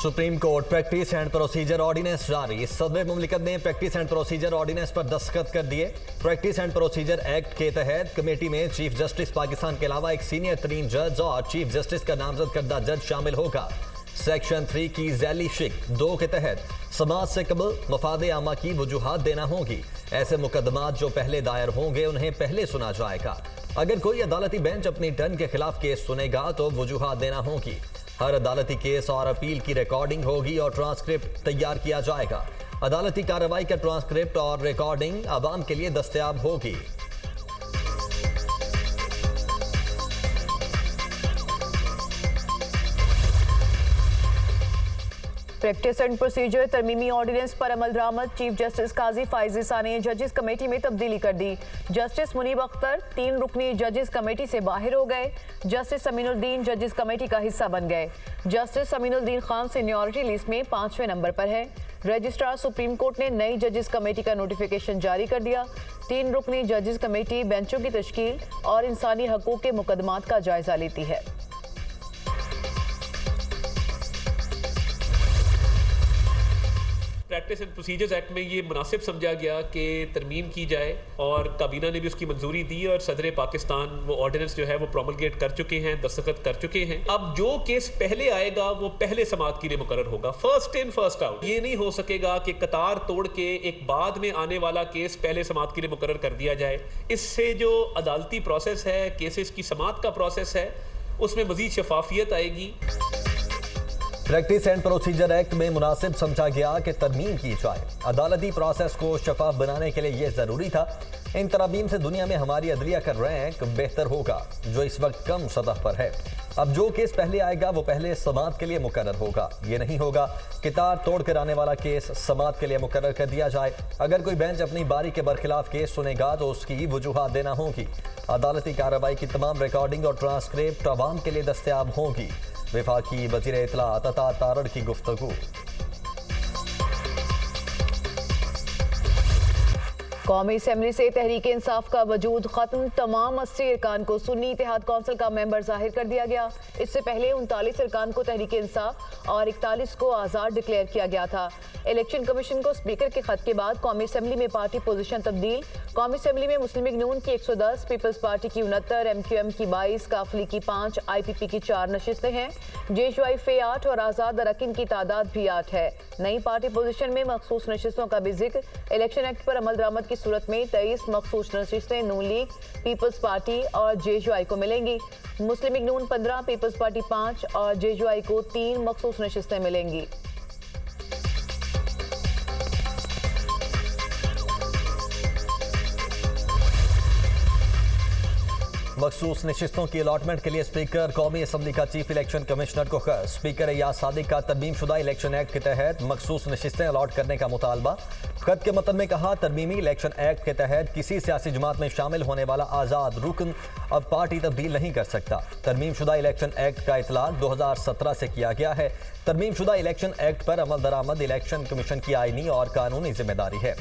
Supreme Court practice and procedure ordinance जारी। सदर मुमलिकत ने प्रैक्टिस एंड प्रोसीजर ऑर्डिनेंस पर दस्तखत कर दिए। प्रैक्टिस एंड प्रोसीजर एक्ट के तहत कमेटी में चीफ जस्टिस पाकिस्तान के अलावा एक सीनियर तरीन जज और चीफ जस्टिस का नामजद करदा जज शामिल होगा। सेक्शन 3 की झैली शिक 2 के तहत समाज से कबल मफाद आमा की वजूहात देना होगी। ऐसे मुकदमात जो पहले दायर होंगे उन्हें पहले सुना जाएगा। अगर कोई अदालती बेंच अपनी टर्न के खिलाफ केस सुनेगा तो वजूहात देना होगी। हर अदालती केस और अपील की रिकॉर्डिंग होगी और ट्रांसक्रिप्ट तैयार किया जाएगा। अदालती कार्रवाई का ट्रांसक्रिप्ट और रिकॉर्डिंग आवाम के लिए दस्तयाब होगी। प्रैक्टिस एंड प्रोसीजर तरमीमी ऑर्डिनेंस पर अमल दरामद। चीफ जस्टिस काजी फाइज ईसा ने जजेस कमेटी में तब्दीली कर दी। जस्टिस मुनीब अख्तर 3 रुकनी जजेस कमेटी से बाहर हो गए। जस्टिस अमीनुद्दीन जजेस कमेटी का हिस्सा बन गए। Justice Aminuddin Khan seniority list में 5वें नंबर पर है। रजिस्ट्रार सुप्रीम कोर्ट ने नई जजेस कमेटी का नोटिफिकेशन जारी कर दिया। 3 रुकनी जजेस कमेटी बेंचों की तश्कील और इंसानी हकूक के मुकदमात का जायजा लेती है। प्रैक्टिस एंड प्रोसीजर्स एक्ट में ये मुनासिब समझा गया कि तरमीम की जाए और काबीना ने भी उसकी मंजूरी दी और सदर पाकिस्तान वो ऑर्डिनेंस जो है वो प्रोमलगेट कर चुके हैं, दस्तखत कर चुके हैं। अब जो केस पहले आएगा वो पहले समाअत के लिए मुकर्रर होगा। First in first out. ये नहीं हो सकेगा कि कतार तोड़ के एक बाद में आने वाला केस पहले समाअत के लिए मुकर्रर कर दिया जाए। इससे जो अदालती प्रोसेस है, केसेस की समाअत का प्रोसेस है, उसमें मजीद शफाफियत आएगी। प्रैक्टिस एंड प्रोसीजर एक्ट में मुनासिब समझा गया कि तरमीम की जाए। अदालती प्रोसेस को शफाफ बनाने के लिए यह जरूरी था। इन तरमीम से दुनिया में हमारी अदलिया का रैंक बेहतर होगा जो इस वक्त कम सतह पर है। अब जो केस पहले आएगा वो पहले समाअत के लिए मुकर्रर होगा। ये नहीं होगा कि तार तोड़ कर आने वाला केस समाअत के लिए मुकर्रर कर दिया जाए। अगर कोई बेंच अपनी बारी के बरखिलाफ केस सुनेगा तो उसकी वजूहात देना होगी। अदालती कार्रवाई की तमाम रिकॉर्डिंग और ट्रांसक्रिप्ट आवाम के लिए दस्तयाब होगी। वफाकी वज़ीर इत्तलात अता तारड़ की गुफ्तगू। कौमी असम्बली से तहरीक इंसाफ का वजूद खत्म। तमाम 80 अरकान को सुन्नी इत्तेहाद कौंसिल का मेंबर जाहिर कर दिया गया। इससे पहले 39 अरकान को तहरीक इंसाफ और 41 को आज़ाद डिक्लेयर किया गया था। इलेक्शन कमीशन को स्पीकर के खत के बाद कौमी असम्बली में पार्टी पोजीशन तब्दील। कौमी असम्बली में मुस्लिम लीग नून की 110, पीपल्स पार्टी की 69, MQM की 22, काफली की 5, IPP की 4 नशिस्तें हैं। JUIF 8 और आज़ाद अरकान की तादाद भी 8 है। नई पार्टी पोजीशन में मखसूस नशिस्तों का भी जिक्र। इलेक्शन एक्ट पर अमल दरामद की सूरत में 23 मखसूस नशिस्तें नून लीग, पीपल्स पार्टी और JUI को मिलेंगी। मुस्लिम लीग नून 15, पीपल्स पार्टी 5 और JUI को 3 मखसूस नशिस्तें मिलेंगी। मखसूस नशिस्तों की अलॉटमेंट के लिए स्पीकर कौमी असम्बली का चीफ इलेक्शन कमिश्नर को खत। स्पीकर एयाज सादिक का तरमीमशुदा इलेक्शन एक्ट के तहत मखसूस नशिस्तें अलॉट करने का मुतालबा। खत के मतन में कहा, तरमीमी इलेक्शन एक्ट के तहत किसी सियासी जमात में शामिल होने वाला आज़ाद रुकन अब पार्टी तब्दील नहीं कर सकता। तरमीमशुदा इलेक्शन एक्ट का इतलाक 2017 से किया गया है। तरमीमशुदा इलेक्शन एक्ट पर अमल दरामद इलेक्शन कमीशन की आईनी और कानूनी जिम्मेदारी है।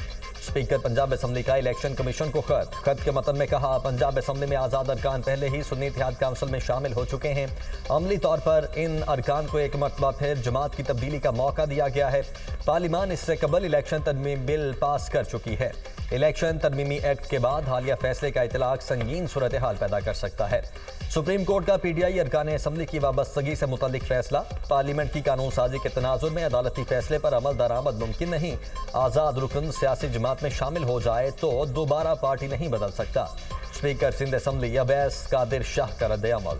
स्पीकर पंजाब असम्बली का इलेक्शन कमीशन को खत के मतन में कहा, पंजाब असम्बली में आज़ाद अरकान पहले ही सुन्नी इत्तेहाद काउंसिल में शामिल हो चुके हैं। अमली तौर पर इन अरकान को एक मरतबा फिर जमात की तब्दीली का मौका दिया गया है। पार्लियामान इससे कबल इलेक्शन तरमीम बिल पास कर चुकी है। इलेक्शन तरमीमी एक्ट के बाद हालिया फैसले का इतलाक संगीन सूरत हाल पैदा कर सकता है। सुप्रीम कोर्ट का PTI अरकान असम्बली की वाबस्तगी से मुतल्लिक फैसला। पार्लियामेंट की कानून साजी के तनाजुर में अदालती फैसले पर अमल दरामद मुमकिन नहीं। आज़ाद रुकन सियासी जमात में शामिल हो जाए तो दोबारा पार्टी नहीं बदल सकता। स्पीकर सिंध असम्बली अवैस कादिर शाह का रद्द अमल।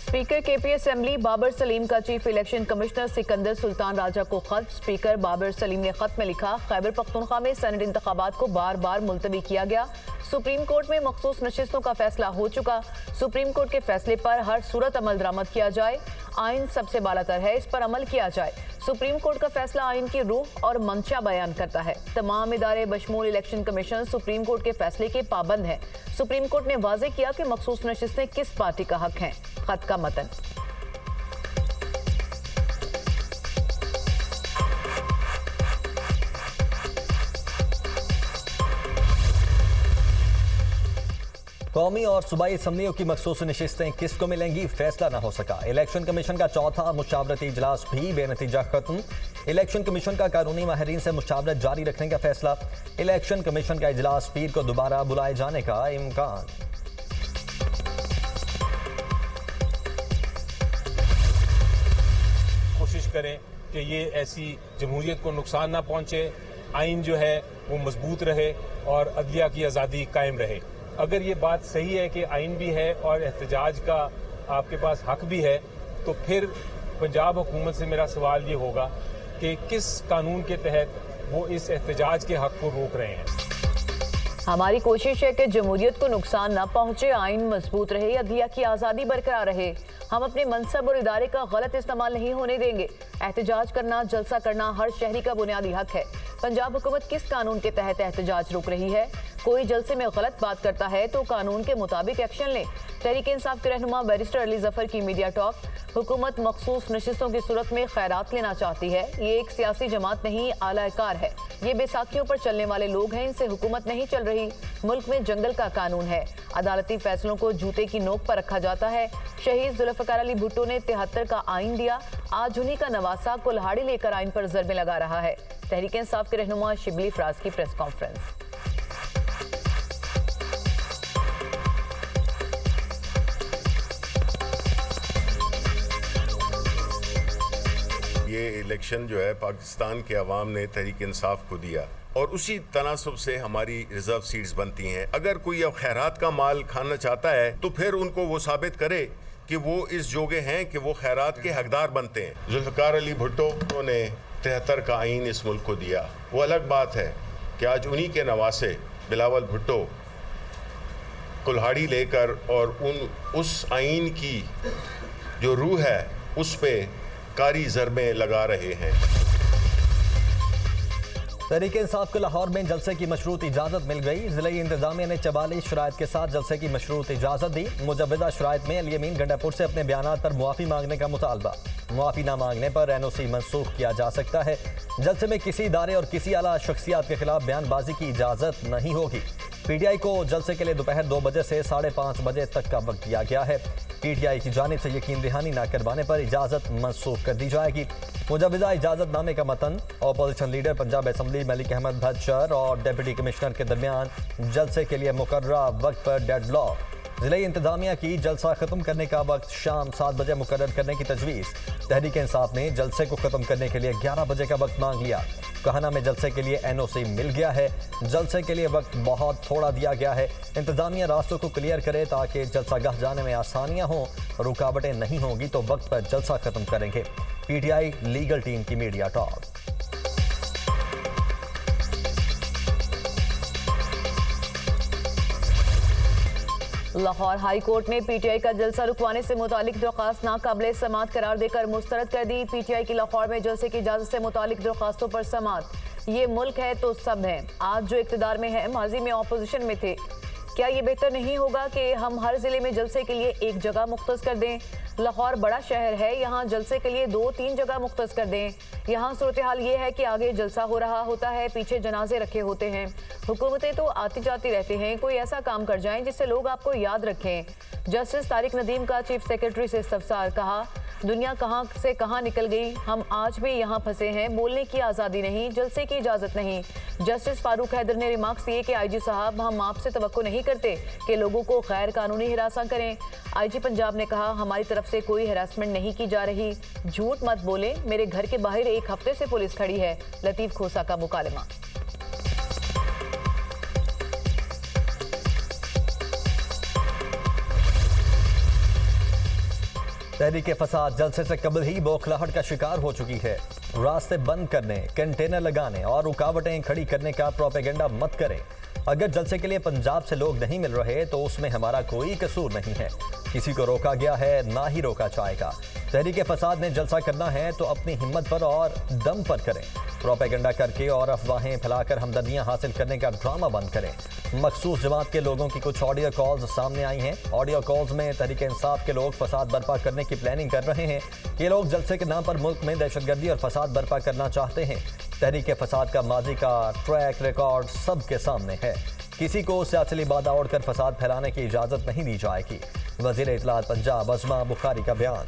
Speaker KP assembly Babar Saleem का chief election commissioner Sikandar Sultan Raja को खत। स्पीकर बाबर सलीम ने खत में लिखा, खैबर पख्तूनख्वा में सेनेट इंतखाबात को बार बार मुलतवी किया गया। सुप्रीम कोर्ट में मखसूस नशिस्तों का फैसला हो चुका। सुप्रीम कोर्ट के फैसले पर हर सूरत अमल दरामद किया जाए। आइन सबसे बालातर है, इस पर अमल किया जाए। सुप्रीम कोर्ट का फैसला आइन की रूह और मंशा बयान करता है। तमाम इदारे बशमूल इलेक्शन कमीशन सुप्रीम कोर्ट के फैसले के पाबंद हैं। सुप्रीम कोर्ट ने वाजे किया कि मखसूस नशिस्तें किस पार्टी का हक हैं। खत का मतन। कौमी और सूबाई असम्बलियों की मखसूस नशिस्तें किसको मिलेंगी, फैसला न हो सका। इलेक्शन कमीशन का चौथा मुशावरती इजलास भी बेनतीजा खत्म। इलेक्शन कमीशन का कानूनी माहिरीन से मुशावरत जारी रखने का फैसला। इलेक्शन कमीशन का इजलास पीर को दोबारा बुलाए जाने का इम्कान। कोशिश करें कि ये ऐसी जमहूरियत को नुकसान ना पहुंचे, आइन जो है वो मजबूत रहे और अदलिया की आज़ादी कायम रहे। अगर ये बात सही है कि आइन भी है और एहतजाज का आपके पास हक भी है, तो फिर पंजाब हुकूमत से मेरा सवाल ये होगा कि किस कानून के तहत वो इस एहतजाज के हक को रोक रहे हैं। हमारी कोशिश है कि जमहूरियत को नुकसान न पहुंचे, आइन मजबूत रहे, अदलिया की आज़ादी बरकरार रहे। हम अपने मनसब और इदारे का गलत इस्तेमाल नहीं होने देंगे। एहतजाज करना, जलसा करना हर शहरी का बुनियादी हक है। पंजाब हुकूमत किस कानून के तहत एहतजाज रोक रही है? कोई जलसे में गलत बात करता है तो कानून के मुताबिक एक्शन लें। तहरीक इंसाफ के रहनुमा बैरिस्टर अली जफर की मीडिया टॉक। हुकूमत मखसूस नशिस्तों की सूरत में खैरात लेना चाहती है। ये एक सियासी जमात नहीं, आलाकार है। ये बैसाखियों पर चलने वाले लोग हैं, इनसे हुकूमत नहीं चल रही। मुल्क में जंगल का कानून है। अदालती फैसलों को जूते की नोक पर रखा जाता है। शहीद जुल्फकार अली भुट्टो ने 73 का आइन दिया। आज उन्हीं का नवासा कुल्हाड़ी लेकर आइन पर ज़रबे लगा रहा है। तहरीक इंसाफ के रहनुमा शिबली फराज की प्रेस कॉन्फ्रेंस। ये इलेक्शन जो है पाकिस्तान के अवाम ने तहरीक इंसाफ को दिया और उसी तनासब से हमारी रिजर्व सीट्स बनती हैं। अगर कोई अब खैरात का माल खाना चाहता है तो फिर उनको वो साबित करे कि वो इस जोगे हैं कि वो खैरात के हकदार बनते हैं। जुल्फकार अली भुट्टो ने 73 का आइन इस मुल्क को दिया। वो अलग बात है कि आज उन्हीं के नवासे बिलावल भुट्टो कुल्हाड़ी लेकर और उस आइन की जो रूह है उस पे कारी ज़रबें लगा रहे हैं। तहरीक इंसाफ को लाहौर में जलसे की मशरूत इजाज़त मिल गई। ज़िला इंतजामिया ने 44 शराइत के साथ जलसे की मशरूत इजाज़त दी। मुजव्वदा शराइत में अली अमीन गंडापुर से अपने बयानात पर मुआफ़ी मांगने का मुतालबा। मुआफ़ी ना मांगने पर NOC मनसूख किया जा सकता है। जलसे में किसी इदारे और किसी आला शख्सियात के खिलाफ बयानबाजी की इजाज़त नहीं होगी। PTI को जलसे के लिए दोपहर 2 बजे से 5:30 बजे तक का वक्त दिया गया है। PTI की जानिब से यकीन दहानी न करवाने पर इजाज़त मनसूख कर दी जाएगी। मुजव्वदा इजाज़तनामे का मतन opposition leader Punjab assembly Malik Ahmad Bhachar और डिप्टी कमिश्नर के दरमियान जलसे के लिए मुकर्ररा वक्त पर डेडलॉक। ज़िला इंतजामिया की जलसा ख़त्म करने का वक्त शाम 7 बजे मुकर्रर करने की तजवीज़। तहरीक इंसाफ ने जलसे को ख़त्म करने के लिए 11 बजे का वक्त मांग लिया। कहना में जलसे के लिए NOC मिल गया है। जलसे के लिए वक्त बहुत थोड़ा दिया गया है। इंतजामिया रास्तों को क्लियर करे ताकि जलसागाह जाने में आसानियां हों, रुकावटें नहीं होंगी तो वक्त पर जलसा ख़त्म करेंगे। PTI लीगल टीम की media talk. Lahore high court ने PTI का जलसा रुकवाने से मुतालिक दरख्वास्त नाकाबिले समात करार देकर मुस्तरद कर दी। PTI की लाहौर में जलसे की इजाज़त से मुतालिक दरख्वास्तों पर समात। ये मुल्क है तो सब है। आज जो इक़्तिदार में है माजी में ऑपोजिशन में थे। क्या ये बेहतर नहीं होगा कि हम हर जिले में जलसे के लिए एक जगह मुख्तस कर दें? लाहौर बड़ा शहर है, यहाँ जलसे के लिए 2-3 जगह मुख्तस कर दें। यहाँ सूरत हाल ये है कि आगे जलसा हो रहा होता है, पीछे जनाजे रखे होते हैं। हुकूमतें तो आती जाती रहती हैं, कोई ऐसा काम कर जाएं जिससे लोग आपको याद रखें। जस्टिस तारिक नदीम का चीफ सेक्रेटरी से इस्तफसार। कहा, दुनिया कहाँ से कहाँ निकल गई, हम आज भी यहाँ फंसे हैं। बोलने की आज़ादी नहीं, जलसे की इजाज़त नहीं। जस्टिस फारूक हैदर ने रिमार्क्स दिए कि IG साहब, हम आपसे तवक्को नहीं करते कि लोगों को गैर कानूनी हिरासा करें। IG पंजाब ने कहा, हमारी तरफ से कोई हरासमेंट नहीं की जा रही। झूठ मत बोले, मेरे घर के बाहर 1 हफ्ते से पुलिस खड़ी है। लतीफ़ खोसा का मुकालमा। तहरीक फसाद जलसे से कबल ही बौखलाहट का शिकार हो चुकी है। रास्ते बंद करने, कंटेनर लगाने और रुकावटें खड़ी करने का प्रोपेगेंडा मत करें। अगर जलसे के लिए पंजाब से लोग नहीं मिल रहे तो उसमें हमारा कोई कसूर नहीं है। किसी को रोका गया है, ना ही रोका जाएगा। तहरीक फसाद ने जलसा करना है तो अपनी हिम्मत पर और दम पर करें। प्रोपेगेंडा करके और अफवाहें फैलाकर हमदर्दियां हासिल करने का ड्रामा बंद करें। मखसूस जमात के लोगों की कुछ ऑडियो कॉल्स सामने आई हैं। ऑडियो कॉल्स में तहरीक इंसाफ के लोग फसाद बर्पा करने की प्लानिंग कर रहे हैं। ये लोग जलसे के नाम पर मुल्क में दहशतगर्दी और फसाद बर्पा करना चाहते हैं। तहरीक फसाद का माजी का ट्रैक रिकॉर्ड सबके सामने है। किसी को सियासी बाधा ओढ़कर फसाद फैलाने की इजाजत नहीं दी जाएगी। वजीर इत्तलात पंजाब अज़मा बुखारी का बयान।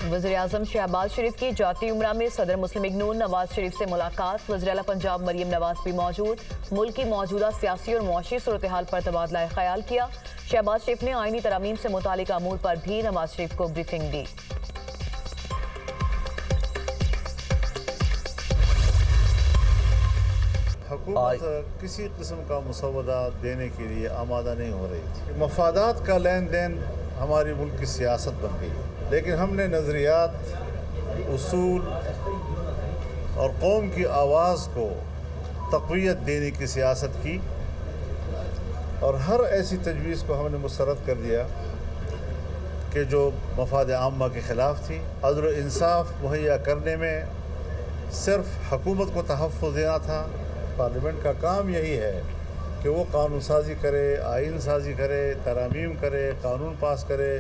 वज़ीर-ए-आज़म शहबाज शरीफ की जाती उम्रा में सदर मुस्लिम लीग नून नवाज शरीफ से मुलाकात। वज़ीर आला पंजाब मरियम नवाज भी मौजूद। मुल्क की मौजूदा सियासी और मुआशी सूरत हाल पर तबादला ख्याल किया। शहबाज शरीफ ने आईनी तरामीम से मुतालिक अमूर पर भी नवाज शरीफ को ब्रीफिंग दी। हुकूमत किसी किस्म का मुसवदा देने के लिए आमादा नहीं हो रही थी। मफादात का लेन देन हमारी मुल्क की सियासत बन गई, लेकिन हमने नज़रियात, उसूल और कौम की आवाज़ को तक़वियत देने की सियासत की और हर ऐसी तजवीज़ को हमने मुस्तरद कर दिया कि जो मफाद आम्मा के ख़िलाफ़ थी। अदल और इंसाफ मुहैया करने में सिर्फ हुकूमत को तहफ़्फ़ुज़ देना था। पार्लियामेंट का काम यही है कि वो कानून साजी करे, आइन साजी करे, तरामीम करे, कानून पास करे।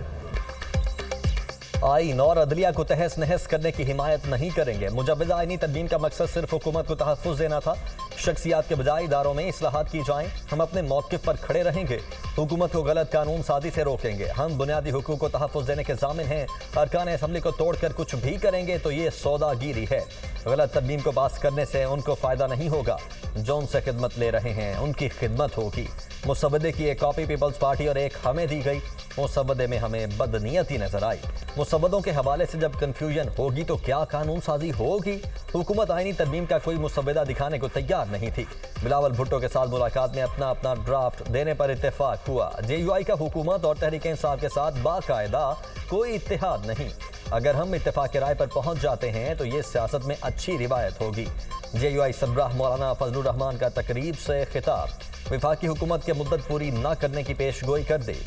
आइन और अदलिया को तहस नहस करने की हिमायत नहीं करेंगे। मुजव्वज़ा आईनी तरमीम का मकसद सिर्फ हुकूमत को तहफ़्फ़ुज़ देना था। शख्सियात के बजाय इदारों में इस्लाहात की जाएं। हम अपने मौक़िफ़ पर खड़े रहेंगे। हुकूमत को गलत कानून साजी से रोकेंगे। हम बुनियादी हुकूक को तहफ़्फ़ुज़ देने के ज़ामिन हैं। अरकान असम्बली को तोड़कर कुछ भी करेंगे तो ये सौदागिरी है। गलत तरमीम को पास करने से उनको फ़ायदा नहीं होगा। जो उनसे खिदमत ले रहे हैं उनकी खिदमत होगी। मुसवदे की एक कॉपी पीपल्स पार्टी और एक हमें दी गई। मुसवदे में हमें बदनीयती नजर आई। मुसवदों के हवाले से जब कन्फ्यूजन होगी तो क्या कानून साजी होगी? हुकूमत आईनी तरमीम का कोई मुसवदा दिखाने को तैयार नहीं थी। बिलावल भुट्टो के साथ मुलाकात में अपना अपना ड्राफ्ट देने पर इत्तेफाक हुआ। JUI का हुकूमत और तहरीक इंसाफ के साथ बाकायदा कोई इत्तेहाद नहीं। अगर हम इत्तेफाक राय पर पहुंच जाते हैं तो ये सियासत में अच्छी रिवायत होगी। JUI सरबराह मौलाना फजलुर रहमान का तकरीब से खिताब। वफाकी हुकूमत के मुद्दत पूरी न करने की पेशगोई कर दी।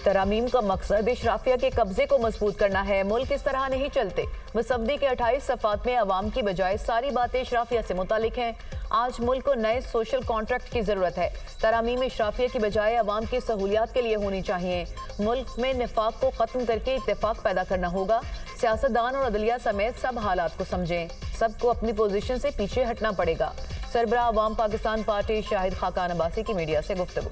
तरामीम का मकसद इशराफिया के कब्जे को मजबूत करना है। मुल्क इस तरह नहीं चलते। मुसवदे के 28 सफ़ात में अवाम की बजाय सारी बातें इशराफिया से मुतालिक हैं। आज मुल्क को नए सोशल कॉन्ट्रैक्ट की ज़रूरत है। तरामीम इशराफिया की बजाय अवाम की सहूलियात के लिए होनी चाहिए। मुल्क में निफाक को ख़त्म करके इत्तेफाक पैदा करना होगा। सियासतदान और अदलिया समेत सब हालात को समझें। सबको अपनी पोजीशन से पीछे हटना पड़ेगा। सरबराह अवाम पाकिस्तान पार्टी शाहिद खाकान अब्बासी की मीडिया से गुफ्तगू।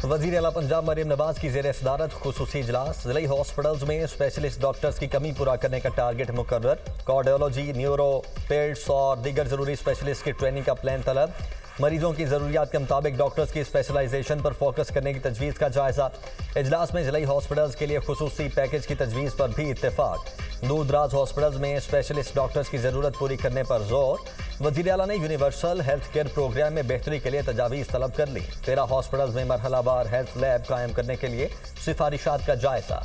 वज़ीर आला पंजाब मरियम नवाज की ज़ेर सदारत खुसूसी इजलास। ज़िले हॉस्पिटल्स में स्पेशलिस्ट डॉक्टर्स की कमी पूरा करने का टारगेट मुकर्रर। कार्डियोलॉजी, न्यूरो, पेट्स और दीगर ज़रूरी स्पेशलिस्ट की ट्रेनिंग का प्लान तलब। मरीजों की ज़रूरियात के मुताबिक डॉक्टर्स की स्पेशलाइजेशन पर फोकस करने की तजवीज़ का जायज़ा। इजलास में ज़िले हॉस्पिटल्स के लिए खुसूसी पैकेज की तजवीज़ पर भी इत्तेफाक। दूर दराज हॉस्पिटल्स में स्पेशलिस्ट डॉक्टर्स की ज़रूरत पूरी करने पर जोर। वज़ीर आला ने यूनिवर्सल हेल्थ केयर प्रोग्राम में बेहतरी के लिए तजावीज़ तलब कर ली। 13 हॉस्पिटल्स में मरहलावार हेल्थ लैब कायम करने के लिए सिफारिशात का जायज़ा।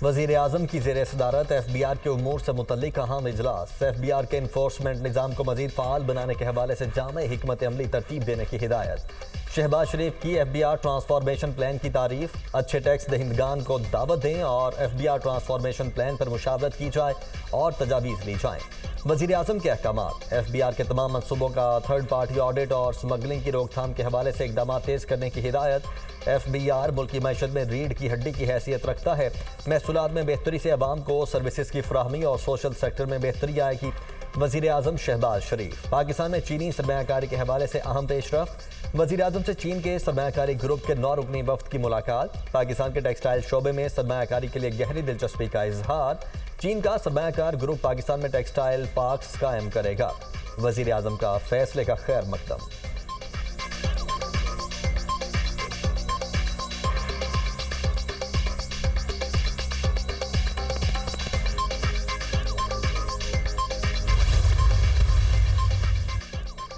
वज़ीर आज़म की ज़ेर सदारत FBR के उमूर से मुतल्लिक अहम इजलास। FBR के इन्फोर्समेंट निज़ाम को मज़ीद फ़ाल बनाने के हवाले से जामे हिकमत अमली तरतीब देने की हिदायत। शहबाज शरीफ की FBR ट्रांसफॉर्मेशन प्लान की तारीफ। अच्छे टैक्स दहिंदगान को दावत दें और FBR ट्रांसफॉर्मेशन प्लान पर मुशावरत की जाए और तजावीज़ ली जाएँ। वज़ीर आज़म के अहकामात। FBR के तमाम मनसूबों का थर्ड पार्टी ऑडिट और स्मगलिंग की रोकथाम के हवाले से इकदाम तेज़ करने की हिदायत। FBR मुल्क की मैशत में रीढ़ की हड्डी की हैसियत रखता है। महसूलात में बेहतरी से अवाम को सर्विसेज की फराहमी और सोशल सेक्टर में बेहतरी आएगी। वज़ीर आज़म शहबाज शरीफ। पाकिस्तान में चीनी सरमायाकारी के हवाले से अहम पेशरफ्त। वज़ीर आज़म से चीन के सरमायाकारी ग्रुप के 9 रुकनी वफ्द की मुलाकात। पाकिस्तान के टेक्सटाइल शोबे में सरमायाकारी के लिए गहरी दिलचस्पी का इजहार। चीन का सरमायाकार ग्रुप पाकिस्तान में टेक्सटाइल पार्क्स कायम करेगा। वज़ीर आज़म का फैसले का खैर मकदम।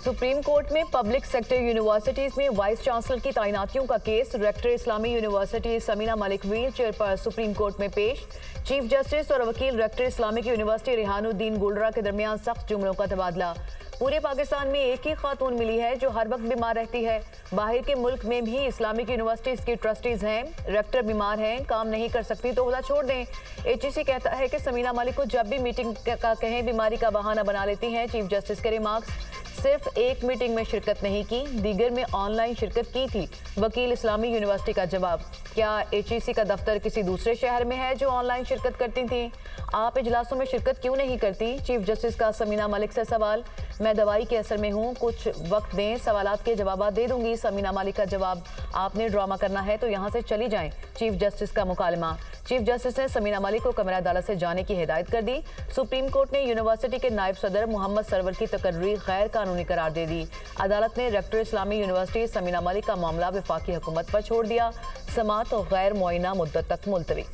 सुप्रीम कोर्ट में पब्लिक सेक्टर यूनिवर्सिटीज में वाइस चांसलर की तैनातियों का केस। रेक्टर इस्लामी university Samina Malik wheelchair पर सुप्रीम कोर्ट में पेश। चीफ जस्टिस और वकील rector Islamic university Rehanuddin Gulra के दरमियान सख्त जुमलों का तबादला। पूरे पाकिस्तान में एक ही खातून मिली है जो हर वक्त बीमार रहती है। बाहर के मुल्क में भी इस्लामिक यूनिवर्सिटीज की ट्रस्टीज हैं, रेक्टर बीमार हैं, काम नहीं कर सकती तो ओहदा छोड़ दें। HEC कहता है कि समीना मलिक को जब भी मीटिंग का कहें बीमारी का बहाना बना लेती हैं। चीफ जस्टिस के रिमार्क्स, सिर्फ एक मीटिंग में शिरकत नहीं की, दीगर में ऑनलाइन शिरकत की थी। वकील इस्लामी यूनिवर्सिटी का जवाब, क्या HEC का दफ्तर किसी दूसरे शहर में है जो ऑनलाइन शिरकत करती थी? आप इजलासों में शिरकत क्यों नहीं करती? चीफ जस्टिस का समीना मलिक से सवाल, मैं दवाई के असर में हूँ, कुछ वक्त दें, सवालात के जवाब दे दूंगी। समीना मलिक का जवाब, आपने ड्रामा करना है तो यहाँ से चली जाएं। चीफ जस्टिस का मुकालमा, चीफ जस्टिस ने समीना मलिक को कमरा अदालत से जाने की हिदायत कर दी। सुप्रीम कोर्ट ने यूनिवर्सिटी के नायब सदर मोहम्मद सरवर की तकर्री गैर कानूनी करार दे दी। अदालत ने रेक्टर इस्लामी यूनिवर्सिटी समीना मलिक का मामला वफाकी हुकूमत पर छोड़ दिया। समाअत और गैर मुअय्यना मुद्दत तक मुलतवी।